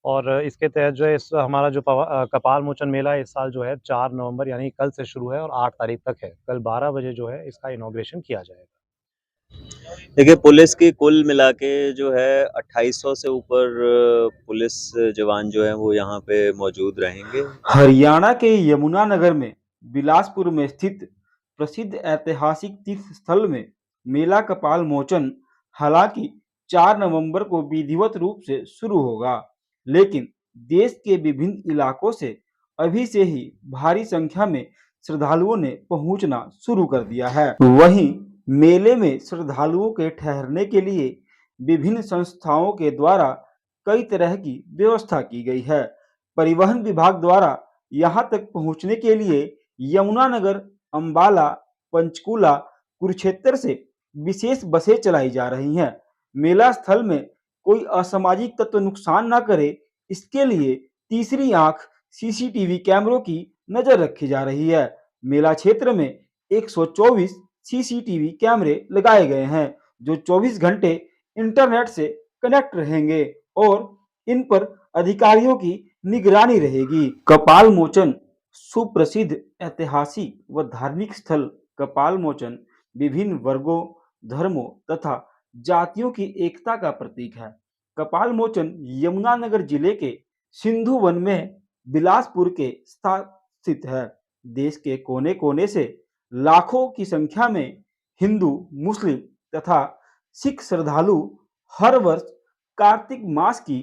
और इसके तहत जो है इस हमारा जो कपाल मोचन मेला है इस साल जो है 4 नवंबर यानी कल से शुरू है और 8 तारीख तक है। कल 12 बजे जो है इसका इनॉग्रेशन किया जाएगा। देखिए, पुलिस की कुल मिला के जो है 2800 से ऊपर पुलिस जवान जो हैं वो यहाँ पे मौजूद रहेंगे। हरियाणा के यमुनानगर में बिलासपुर में स्थित प्रसिद्ध ऐतिहासिक तीर्थ स्थल में मेला कपाल मोचन हालांकि 4 नवंबर को विधिवत रूप से शुरू होगा, लेकिन देश के विभिन्न इलाकों से अभी से ही भारी संख्या में श्रद्धालुओं ने पहुंचना शुरू कर दिया है। वहीं मेले में श्रद्धालुओं के ठहरने के लिए विभिन्न संस्थाओं के द्वारा कई तरह की व्यवस्था की गई है। परिवहन विभाग द्वारा यहां तक पहुंचने के लिए यमुनानगर, अंबाला, पंचकूला, कुरुक्षेत्र से विशेष बसें चलाई जा रही हैं। मेला स्थल में कोई असामाजिक तत्व नुकसान न करे, इसके लिए तीसरी आंख सीसीटीवी कैमरों की नजर रखी जा रही है। मेला क्षेत्र में 124 सीसीटीवी कैमरे लगाए गए हैं, जो 24 घंटे इंटरनेट से कनेक्ट रहेंगे और इन पर अधिकारियों की निगरानी रहेगी। कपाल मोचन सुप्रसिद्ध ऐतिहासिक व धार्मिक स्थल कपाल मोचन विभिन्न वर्गों, धर्मों तथा जातियों की एकता का प्रतीक है। कपाल मोचन यमुनानगर जिले के सिंधु वन में बिलासपुर के स्थित है। देश के कोने कोने से लाखों की संख्या में हिंदू, मुस्लिम तथा सिख श्रद्धालु हर वर्ष कार्तिक मास की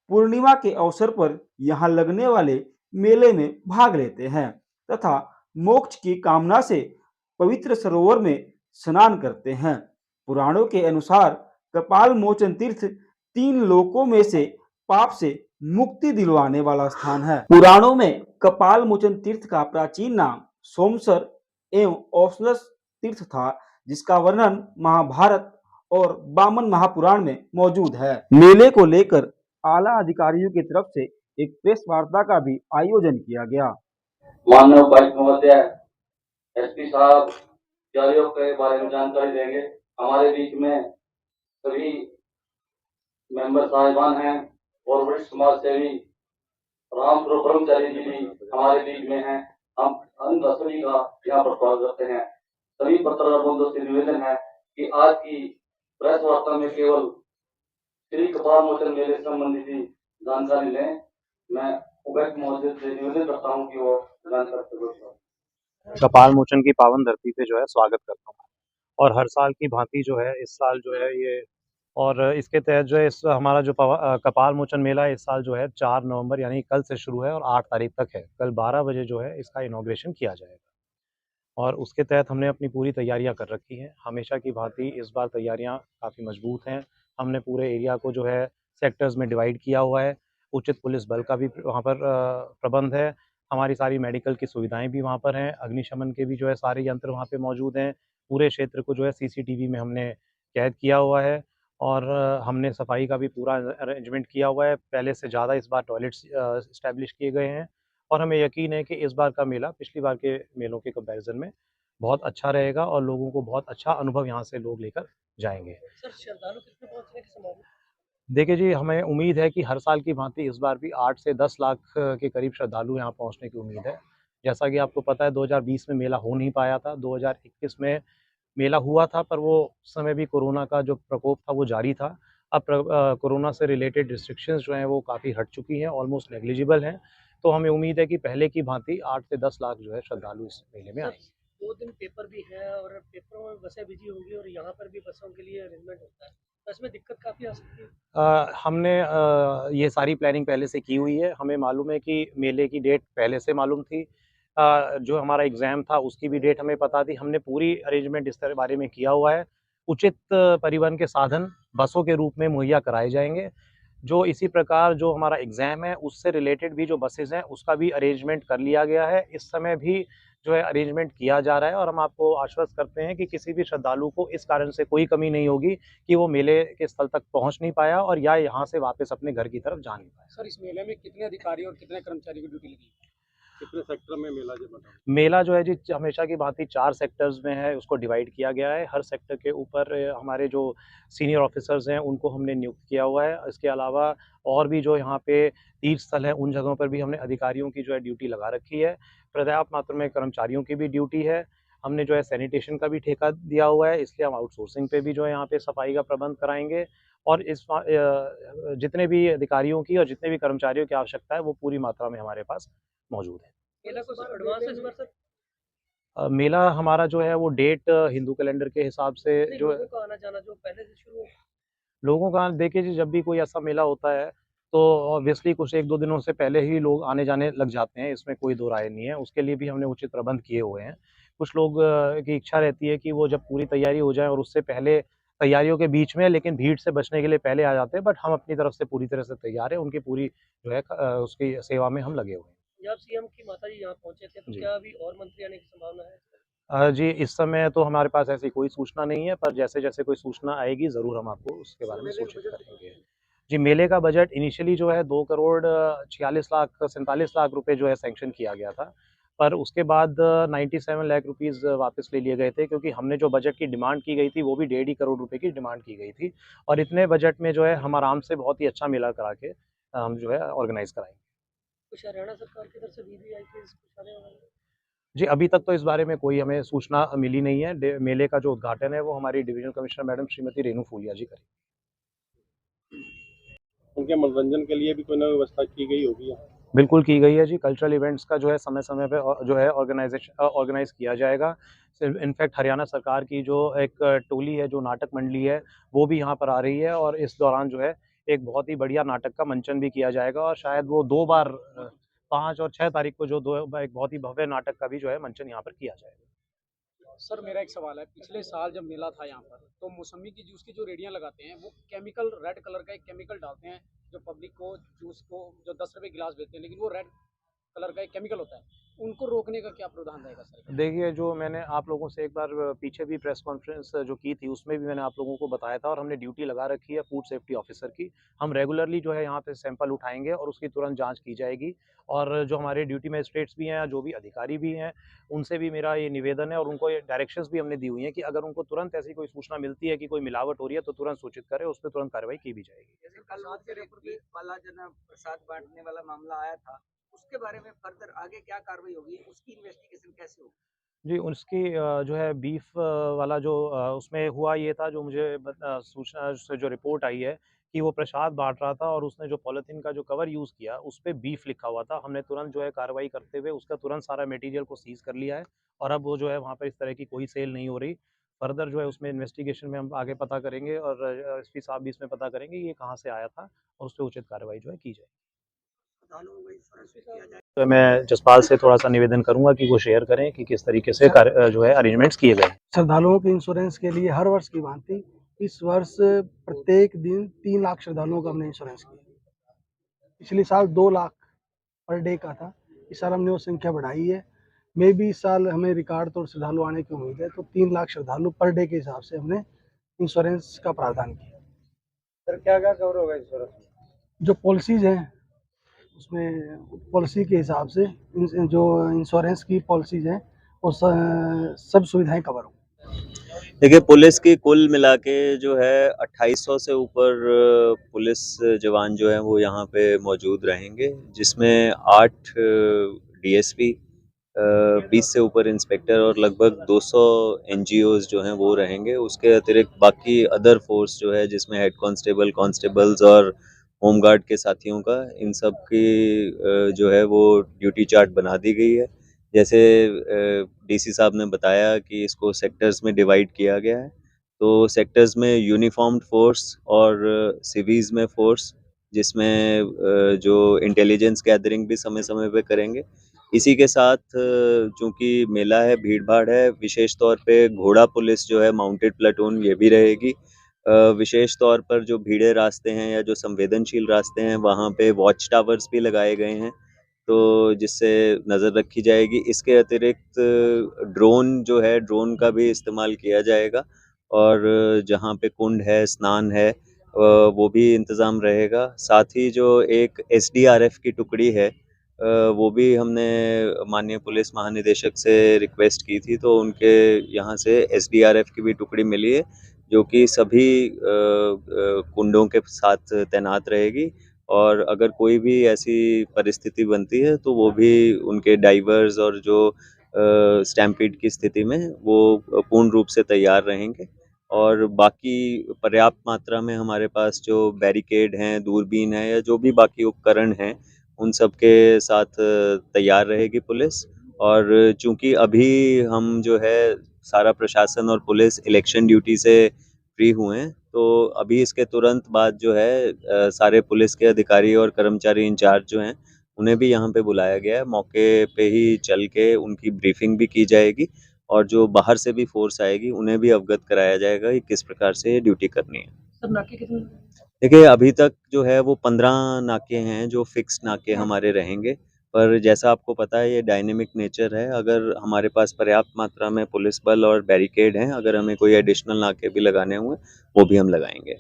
पूर्णिमा के अवसर पर यहाँ लगने वाले मेले में भाग लेते हैं तथा मोक्ष की कामना से पवित्र सरोवर में स्नान करते हैं। पुराणों के अनुसार कपाल मोचन तीर्थ 3 लोकों में से पाप से मुक्ति दिलवाने वाला स्थान है। पुराणों में कपाल मोचन तीर्थ का प्राचीन नाम सोमसर एवं औसलस तीर्थ था, जिसका वर्णन महाभारत और वामन महापुराण में मौजूद है। मेले को लेकर आला अधिकारियों की तरफ से एक प्रेस वार्ता का भी आयोजन किया गया। माननीय उपायुक्त महोदय, एसपी साहब तैयारियों के बारे में जानकारी देंगे। हमारे बीच में सभी मेंबर साहिबान हैं और वरिष्ठ समाज सेवी रामपुर ब्रह्मचारी जी भी हमारे बीच में हैं। हम सभी का यहाँ पर स्वागत करते हैं। सभी पत्रकार बंधुओं से निवेदन है कि आज की प्रेस वार्ता में केवल श्री कपाल मोचन मेले संबंधित ही जानकारी लें। मैं उपायुक्त महोदय से निवेदन करता हूँ कि वो जानकारी कपाल मोचन की पावन धरती पे जो है स्वागत करता हूँ और हर साल की भांति जो है इस साल जो है ये और इसके तहत जो है इस हमारा जो कपाल मोचन मेला है इस साल जो है 4 नवंबर यानी कल से शुरू है और 8 तारीख तक है। कल 12 बजे जो है इसका इनॉग्रेशन किया जाएगा और उसके तहत हमने अपनी पूरी तैयारियां कर रखी हैं। हमेशा की भांति इस बार तैयारियां काफ़ी मजबूत हैं। हमने पूरे एरिया को जो है सेक्टर्स में डिवाइड किया हुआ है। उचित पुलिस बल का भी वहाँ पर प्रबंध है। हमारी सारी मेडिकल की सुविधाएं भी वहाँ पर हैं। अग्निशमन के भी जो है सारे यंत्र वहाँ पे मौजूद हैं। पूरे क्षेत्र को जो है सीसीटीवी में हमने कैद किया हुआ है और हमने सफाई का भी पूरा अरेंजमेंट किया हुआ है। पहले से ज़्यादा इस बार टॉयलेट्स इस्टेब्लिश किए गए हैं और हमें यकीन है कि इस बार का मेला पिछली बार के मेलों के कंपैरिजन में बहुत अच्छा रहेगा और लोगों को बहुत अच्छा अनुभव यहाँ से लोग लेकर जाएंगे। सर, श्रद्धालु कितने पहुंचने की संभावना? देखिए जी, हमें उम्मीद है कि हर साल की भांति इस बार भी 8 से 10 लाख के करीब श्रद्धालु यहाँ पहुँचने की उम्मीद है। जैसा कि आपको पता है 2020 में मेला हो नहीं पाया था। 2021 में मेला हुआ था पर वो उस समय भी कोरोना का जो प्रकोप था वो जारी था। अब कोरोना से रिलेटेड रिस्ट्रिक्शंस जो हैं वो काफ़ी हट चुकी हैं, ऑलमोस्ट नेग्लिजिबल हैं। तो हमें उम्मीद है कि पहले की भांति 8 से 10 लाख जो है श्रद्धालु इस मेले में आएँगे। 2 दिन पेपर भी है और पेपरों में बसें बिजी होंगी और यहाँ पर भी बसों के लिए अरेंजमेंट होता है, तो इसमें दिक्कत काफ़ी आ सकती है। हमने ये सारी प्लानिंग पहले से की हुई है। हमें मालूम है कि मेले की डेट पहले से मालूम थी। जो हमारा एग्ज़ाम था उसकी भी डेट हमें पता थी। हमने पूरी अरेंजमेंट इस तरह बारे में किया हुआ है। उचित परिवहन के साधन बसों के रूप में मुहैया कराए जाएँगे। जो इसी प्रकार जो हमारा एग्ज़ाम है उससे रिलेटेड भी जो बसेज़ हैं उसका भी अरेंजमेंट कर लिया गया है। इस समय भी जो है अरेंजमेंट किया जा रहा है और हम आपको आश्वस्त करते हैं कि किसी भी श्रद्धालु को इस कारण से कोई कमी नहीं होगी कि वो मेले के स्थल तक पहुँच नहीं पाया और या यहाँ से वापस अपने घर की तरफ जा नहीं पाया। सर, इस मेले में कितने अधिकारी और कितने कर्मचारी की ड्यूटी लगी? कितने सेक्टर में मेला जो बना? मेला जो है जी हमेशा की भांति 4 सेक्टर्स में है, उसको डिवाइड किया गया है। हर सेक्टर के ऊपर हमारे जो सीनियर ऑफ़िसर्स हैं, उनको हमने नियुक्त किया हुआ है। इसके अलावा और भी जो यहाँ पे तीर्थ स्थल हैं, उन जगहों पर भी हमने अधिकारियों की जो है ड्यूटी लगा रखी है। पर्याप्त मात्रा में कर्मचारियों की भी ड्यूटी है। हमने जो है सैनिटेशन का भी ठेका दिया हुआ है, इसलिए हम आउटसोर्सिंग पे भी जो है यहाँ पे सफाई का प्रबंध कराएँगे और जितने भी अधिकारियों की और जितने भी कर्मचारियों की आवश्यकता है, वो पूरी मात्रा में हमारे पास मौजूद है। मेला कुछ एडवांस है इस बार सर? मेला हमारा जो है वो डेट हिंदू कैलेंडर के हिसाब से नहीं, जो है लोगों का आना-जाना जो पहले से शुरू हो। लोगों का देखिए जी जब भी कोई ऐसा मेला होता है, तो ऑब्वियसली कुछ 1-2 दिनों से पहले ही लोग आने-जाने लग जाते हैं, इसमें कोई दो राय नहीं है। उसके लिए भी हमने उचित प्रबंध किए हुए हैं। कुछ लोग की इच्छा रहती है कि वो जब पूरी तैयारी हो जाए और उससे पहले तैयारियों के बीच में लेकिन भीड़ से बचने के लिए पहले आ जाते हैं, बट हम अपनी तरफ से पूरी तरह से तैयार हैं, उनकी पूरी जो है उसकी सेवा में हम लगे हुए हैं। जब सीएम की माताजी यहाँ पहुँचे थे, तो जी। क्या अभी और मंत्री आने की संभावना है? जी, इस समय तो हमारे पास ऐसी कोई सूचना नहीं है, पर जैसे-जैसे कोई सूचना आएगी ज़रूर हम आपको उसके बारे में सूचित करेंगे। जी, मेले का बजट इनिशियली जो है 2 करोड़ 46 लाख 47 लाख रुपए जो है सैंक्शन किया गया था। पर उसके बाद 97 लाख रुपीज़ वापस ले लिए गए थे क्योंकि हमने जो बजट की डिमांड की गई थी, वो भी 1.5 ही करोड़ रुपए की डिमांड की गई थी और इतने बजट में जो है हम आराम से बहुत ही अच्छा मेला करा के हम जो है ऑर्गेनाइज़ कराएँगे। कुछ हरियाणा सरकार की तरफ से दी आई थी कुछ आने वाला है? जी, अभी तक तो इस बारे में कोई हमें सूचना मिली नहीं है। मेले का जो उद्घाटन है वो हमारी divisional commissioner madam Shrimati Renu Phulia ji करेंगी। उनके मनोरंजन के लिए भी कोई ना व्यवस्था की गई होगी यहाँ? बिल्कुल की गई है जी, कल्चरल इवेंट्स का जो है समय-समय पे जो है ऑर्गेनाइज़ किया जाएगा। इनफैक्ट हरियाणा सरकार की जो एक टोली है, जो नाटक मंडली है, वो भी यहाँ पर आ रही है और इस दौरान जो है एक बहुत ही बढ़िया नाटक का मंचन भी किया जाएगा और शायद वो 2 बार 5 और 6 तारीख को जो एक बहुत ही भव्य नाटक का भी जो है मंचन यहाँ पर किया जाएगा। सर मेरा एक सवाल है, पिछले साल जब मेला था यहाँ पर, तो मौसम्मी की जूस की जो रेडियाँ लगाते हैं, वो केमिकल रेड कलर का एक केमिकल डालते हैं, जो पब्लिक को जूस को जो 10 रुपए गिलास बेचते हैं, लेकिन वो रेड कलर का एक केमिकल होता है। उनको रोकने का क्या प्रावधान रहेगा सर? देखिए, जो मैंने आप लोगों से एक बार पीछे भी प्रेस कॉन्फ्रेंस जो की थी, उसमें भी मैंने आप लोगों को बताया था और हमने ड्यूटी लगा रखी है फूड सेफ्टी ऑफिसर की। हम रेगुलरली जो है यहाँ पे सैंपल उठाएँगे और उसकी तुरंत जाँच की जाएगी और जो हमारे ड्यूटी मजिस्ट्रेट्स भी हैं, जो भी अधिकारी भी हैं, उनसे भी मेरा ये निवेदन है और उनको ये डायरेक्शंस भी हमने दी हुई हैं कि अगर उनको तुरंत ऐसी कोई सूचना मिलती है कि कोई मिलावट हो रही है, तो तुरंत सूचित करें, उस पे तुरंत कार्रवाई की भी जाएगी। जैसे कल वाला जो ना प्रसाद बांटने वाला मामला आया था, उसके बारे में फर्दर आगे क्या कार्रवाई होगी? उसकी इन्वेस्टिगेशन कैसे होगी? जी, उसकी जो है बीफ वाला जो उसमें हुआ ये था जो मुझे सूचना से जो रिपोर्ट आई है कि वो प्रसाद बाँट रहा था और उसने जो पॉलीथीन का जो कवर यूज़ किया, उसपे बीफ लिखा हुआ था। हमने तुरंत जो है कार्रवाई करते हुए उसका तुरंत सारा मटेरियल को सीज़ कर लिया है और अब वो जो है वहाँ पे इस तरह की कोई सेल नहीं हो रही। फर्दर जो है उसमें इन्वेस्टिगेशन में हम आगे पता करेंगे और एसपी साहब भी इसमें पता करेंगे ये कहाँ से आया था और उसपे उचित कार्रवाई जो है की जाएगी। तो मैं जसपाल से थोड़ा-सा निवेदन करूँगा कि वो शेयर करें कि किस तरीके से जो है अरेंजमेंट्स किए गए हैं। श्रद्धालुओं के इंश्योरेंस के लिए हर वर्ष की भांति इस वर्ष प्रत्येक दिन 3 लाख श्रद्धालुओं का हमने इंश्योरेंस किया। पिछले साल 2 लाख पर डे का था, इस साल हमने वो संख्या बढ़ाई है। मे भी इस साल हमें रिकॉर्ड तोड़ श्रद्धालु आने की उम्मीद है, तो 3 लाख श्रद्धालु पर डे के हिसाब से हमने इंश्योरेंस का प्रावधान किया। सर क्या-क्या कवर होगा इंश्योरेंस में? जो पॉलिसीज़ हैं, उसमें पॉलिसी के हिसाब से जो इंश्योरेंस की पॉलिसीज़ हैं, वो सब सुविधाएँ कवर होंगी। देखिए, पुलिस की कुल मिला के जो है 2800 से ऊपर पुलिस जवान जो हैं वो यहाँ पे मौजूद रहेंगे, जिसमें 8 डीएसपी 20 से ऊपर इंस्पेक्टर और लगभग 200 एनजीओज़ जो हैं वो रहेंगे। उसके अतिरिक्त बाकी अदर फोर्स जो है जिसमें हेड कांस्टेबल, कांस्टेबल्स और होमगार्ड के साथियों का इन सब की जो है वो ड्यूटी चार्ट बना दी गई है। जैसे डीसी साहब ने बताया कि इसको सेक्टर्स में डिवाइड किया गया है, तो सेक्टर्स में यूनिफॉर्म्ड फोर्स और सिवीज़ में फोर्स, जिसमें जो इंटेलिजेंस गैदरिंग भी समय-समय पे करेंगे। इसी के साथ चूँकि मेला है, भीड़-भाड़ है, विशेष तौर पे घोड़ा पुलिस जो है माउंटेड प्लाटून ये भी रहेगी। विशेष तौर पर जो भीड़े रास्ते हैं या जो संवेदनशील रास्ते हैं, वहाँ पे वॉच टावर्स भी लगाए गए हैं, तो जिससे नज़र रखी जाएगी। इसके अतिरिक्त ड्रोन जो है, ड्रोन का भी इस्तेमाल किया जाएगा और जहाँ पे कुंड है, स्नान है, वो भी इंतज़ाम रहेगा। साथ ही जो एक एसडीआरएफ की टुकड़ी है, वो भी हमने माननीय पुलिस महानिदेशक से रिक्वेस्ट की थी, तो उनके यहाँ से एसडीआरएफ की भी टुकड़ी मिली है, जो कि सभी कुंडों के साथ तैनात रहेगी। और अगर कोई भी ऐसी परिस्थिति बनती है तो वो भी उनके डाइवर्स और जो स्टैम्पीड की स्थिति में वो पूर्ण रूप से तैयार रहेंगे। और बाकी पर्याप्त मात्रा में हमारे पास जो बैरिकेड हैं, दूरबीन है या जो भी बाकी उपकरण हैं, उन सब के साथ तैयार रहेगी पुलिस। और चूँकि अभी हम जो है सारा प्रशासन और पुलिस इलेक्शन ड्यूटी से फ्री हुए हैं, तो अभी इसके तुरंत बाद जो है सारे पुलिस के अधिकारी और कर्मचारी इंचार्ज जो हैं, उन्हें भी यहाँ पे बुलाया गया है। मौके पे ही चल के उनकी ब्रीफिंग भी की जाएगी और जो बाहर से भी फोर्स आएगी, उन्हें भी अवगत कराया जाएगा कि किस प्रकार से ये ड्यूटी करनी है। सर नाके कितने? देखिए, अभी तक जो है वो 15 नाके हैं जो फिक्स नाके हमारे रहेंगे, पर जैसा आपको पता है ये डायनेमिक नेचर है। अगर हमारे पास पर्याप्त मात्रा में पुलिस बल और बैरिकेड हैं, अगर हमें कोई एडिशनल नाके भी लगाने हुए, वो भी हम लगाएँगे।